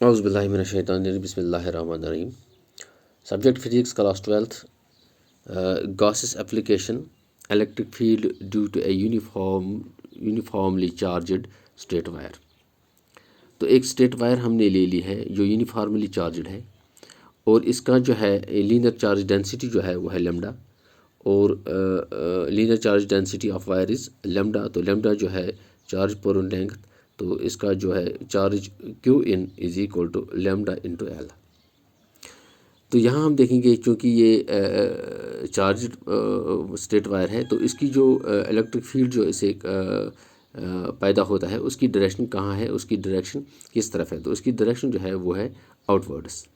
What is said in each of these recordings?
औज़ुबिल्लाहि मिनश्शैतानिर्रजीम बिस्मिल्लाहिर्रहमानिर्रहीम। Subject Physics Class 12th. Gauss's application electric field due to a uniformly charged straight wire। तो एक straight wire हमने ले ली है जो यूनिफॉर्मली चार्जड है और इसका जो है लीनियर चार्ज डेंसिटी जो है वो है लेमडा और linear charge density of wire is lambda. तो लेमडा जो है चार्ज पर लेंथ, तो इसका जो है charge Q in is equal to lambda into L. तो यहाँ हम देखेंगे क्योंकि ये चार्ज स्ट्रेट वायर है तो इसकी जो इलेक्ट्रिक फील्ड जो इसे पैदा होता है उसकी डायरेक्शन कहाँ है, उसकी डायरेक्शन किस तरफ है। तो उसकी डायरेक्शन जो है वो है आउटवर्ड्स।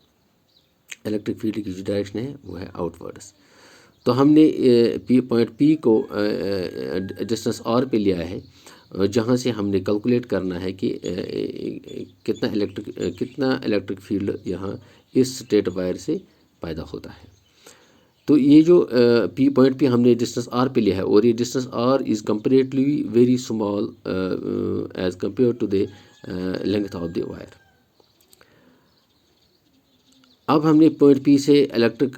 इलेक्ट्रिक फील्ड की जो डायरेक्शन है वो है आउटवर्ड्स। तो हमने पॉइंट पी को डिस्टेंस आर पे लिया है जहाँ से हमने कैलकुलेट करना है कि कितना इलेक्ट्रिक फील्ड यहाँ इस स्ट्रेट वायर से पैदा होता है। तो ये जो पॉइंट पी हमने डिस्टेंस आर पे लिया है और ये distance R is comparatively very small as compare to the length of the wire. अब हमने पॉइंट पी से इलेक्ट्रिक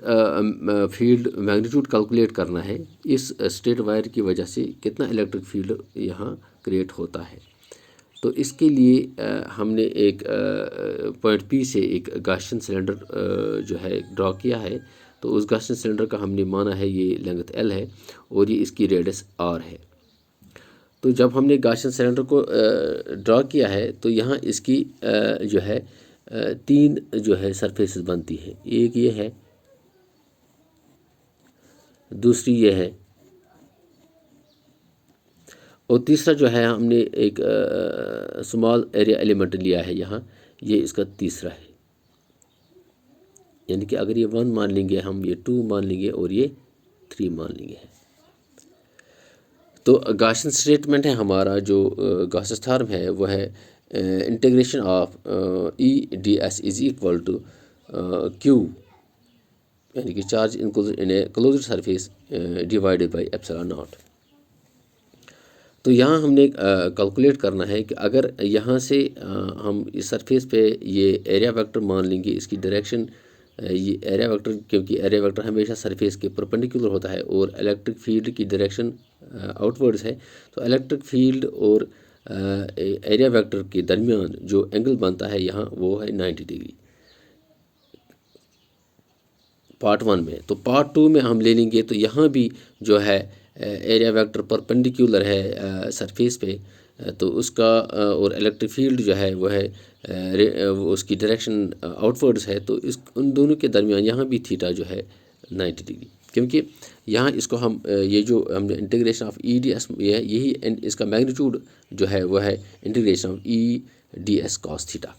फील्ड मैग्नीट्यूड कैलकुलेट करना है। इस स्ट्रेट वायर की वजह से कितना इलेक्ट्रिक फील्ड यहाँ क्रिएट होता है। तो इसके लिए हमने एक पॉइंट पी से एक गॉसियन सिलेंडर जो है ड्रॉ किया है। तो उस गॉसियन सिलेंडर का हमने माना है ये लेंथ एल है और ये इसकी रेडियस आर है। तो जब हमने गॉसियन सिलेंडर को ड्रॉ किया है तो यहाँ इसकी जो है तीन जो है सरफेसेस बनती है। एक ये है, दूसरी ये है और तीसरा जो है हमने एक स्मॉल एरिया एलिमेंट लिया है यहाँ, ये इसका तीसरा है। यानी कि अगर ये 1 मान लेंगे हम, ये 2 मान लेंगे और ये 3 मान लेंगे। तो गॉसियन स्टेटमेंट है हमारा, जो गॉसियन थ्योरम है वो है integration of E D S is equal to Q, यानी कि charge in a closed surface divided by epsilon naught. तो यहाँ हमने कैलकुलेट करना है कि अगर यहाँ से हम इस सरफेस पे ये एरिया वेक्टर मान लेंगे, इसकी डायरेक्शन ये एरिया वेक्टर, क्योंकि एरिया वेक्टर हमेशा सरफेस के परपेंडिकुलर होता है और इलेक्ट्रिक फील्ड की डायरेक्शन आउटवर्ड्स है। तो इलेक्ट्रिक फील्ड और एरिया वेक्टर के दरमियान जो एंगल बनता है यहाँ वो है 90 डिग्री पार्ट 1 में। तो पार्ट 2 में हम ले लेंगे तो यहाँ भी जो है एरिया वेक्टर परपेंडिकुलर है सरफेस पे, तो उसका और इलेक्ट्रिक फील्ड जो है वो है उसकी डायरेक्शन आउटवर्ड्स है। तो इस उन दोनों के दरमियान यहाँ भी थीटा जो है 90 डिग्री, क्योंकि यहाँ इसको हम ये जो हमने integration of E D S यही इसका मैग्नीट्यूड जो है वो है integration of E D S cos theta,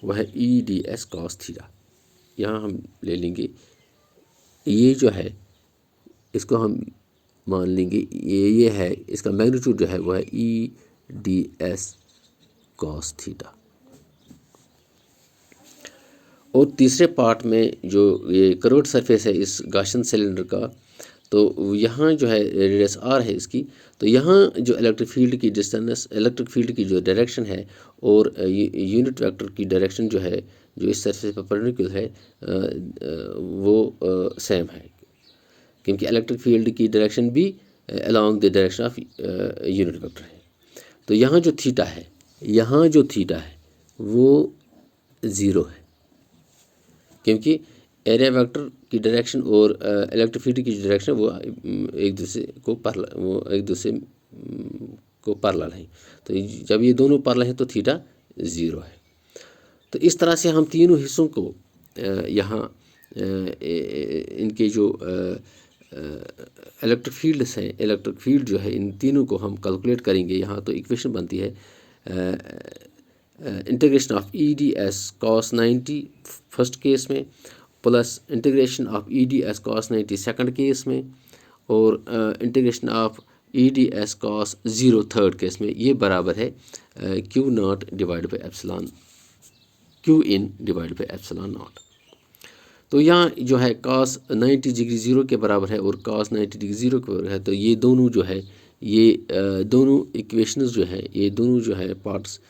वह है E D S cos theta. यहाँ हम ले लेंगे ये जो है इसको हम मान लेंगे ये है, इसका मैग्नीट्यूड जो है वो है E D S cos theta. और तीसरे पार्ट में जो ये कर्व्ड सरफेस है इस गॉसियन सिलेंडर का, तो यहाँ जो है रेडियस आर है इसकी। तो यहाँ जो इलेक्ट्रिक फील्ड की डिस्टेंस, इलेक्ट्रिक फील्ड की जो डायरेक्शन है और यूनिट वेक्टर की डायरेक्शन जो है जो इस सरफेस पर परपेंडिकुलर है वो सेम है, क्योंकि इलेक्ट्रिक फील्ड की डायरेक्शन भी along the direction of unit vector है। तो यहाँ जो थीटा है, यहाँ जो थीटा है वो 0 है, क्योंकि एरिया वेक्टर की डायरेक्शन और इलेक्ट्रिक फील्ड की डायरेक्शन वो एक दूसरे को पैरेलल है। तो जब ये दोनों पैरेलल हैं तो थीटा 0 है। तो इस तरह से हम तीनों हिस्सों को यहाँ इनके जो इलेक्ट्रिक फील्ड्स हैं, इलेक्ट्रिक फील्ड जो है इन तीनों को हम कैलकुलेट करेंगे। यहाँ तो इक्वेशन बनती है integration of E D S cos 90 first case में plus integration of E D S cos 90 second case में और integration of E D S cos 0 third case में, ये बराबर है q naught divide by epsilon q in divide by epsilon naught. तो यहाँ जो है cos 90 डिग्री 0 के बराबर है और cos 90 डिग्री 0 के बराबर है। तो ये दोनों जो है ये दोनों इक्वेशंस जो है ये दोनों जो है पार्ट्स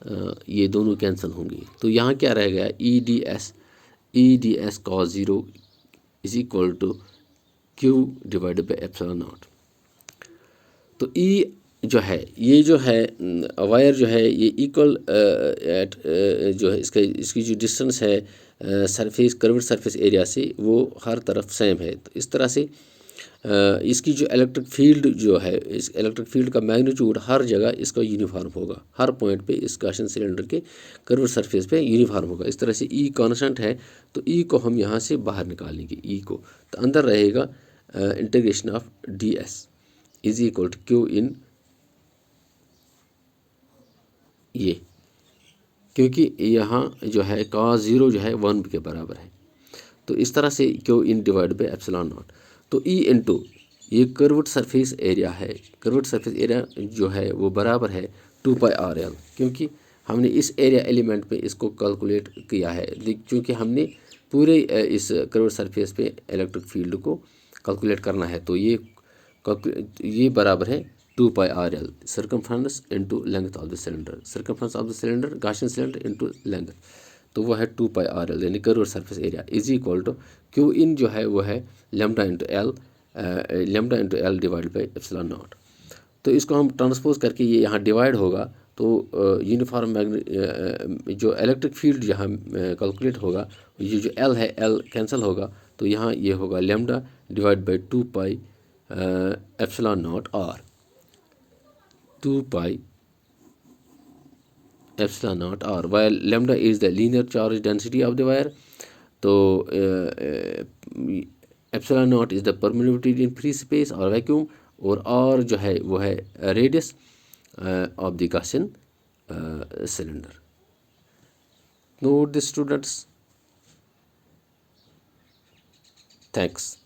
ये दोनों कैंसिल होंगी। तो यहाँ क्या रह गया, E D S cos zero is equal to Q divided by epsilon naught. तो ई जो है, ये जो है वायर जो है ये इक्वल एट जो है इसकी जो डिस्टेंस है सरफेस कर्व्ड सरफेस एरिया से वो हर तरफ सेम है। तो इस तरह से इसकी जो इलेक्ट्रिक फील्ड जो है, इस इलेक्ट्रिक फील्ड का मैग्नीट्यूड हर जगह इसका यूनिफॉर्म होगा, हर पॉइंट पे इस गॉसियन सिलेंडर के कर्व्ड सरफेस पे यूनिफॉर्म होगा। इस तरह से ई कांस्टेंट है, तो ई को हम यहाँ से बाहर निकालेंगे ई को, तो अंदर रहेगा integration of d S is equal to q in ये, क्योंकि यहाँ जो है cos ज़ीरो जो है 1 के बराबर है। तो इस तरह से Q in divide by epsilon naught. तो ई इंटू ये कर्व्ड सरफेस एरिया है, कर्व्ड सरफेस एरिया जो है वो बराबर है 2πr_l, क्योंकि हमने इस एरिया एलिमेंट पे इसको कैलकुलेट किया है, क्योंकि हमने पूरे इस कर्व्ड सरफेस पे इलेक्ट्रिक फील्ड को कैलकुलेट करना है। तो ये बराबर है 2πr_l circumference into length of the cylinder, circumference of the cylinder Gaussian cylinder into length, तो वो है 2πr_l यानी curved surface area is equal to q in जो है वो है lambda into l divide by epsilon naught. तो इसको हम ट्रांसपोज करके ये यहाँ डिवाइड होगा, तो यूनिफॉर्म जो इलेक्ट्रिक फील्ड जहाँ कैलकुलेट होगा, ये जो एल है एल कैंसिल होगा, तो यहाँ ये होगा lambda divide by 2π epsilon naught r, 2π epsilon naught r, while lambda is the linear charge density of the wire. तो epsilon naught is the permeability in free space or vacuum, और r जो है वो है radius of the Gaussian cylinder. Note this, students. Thanks.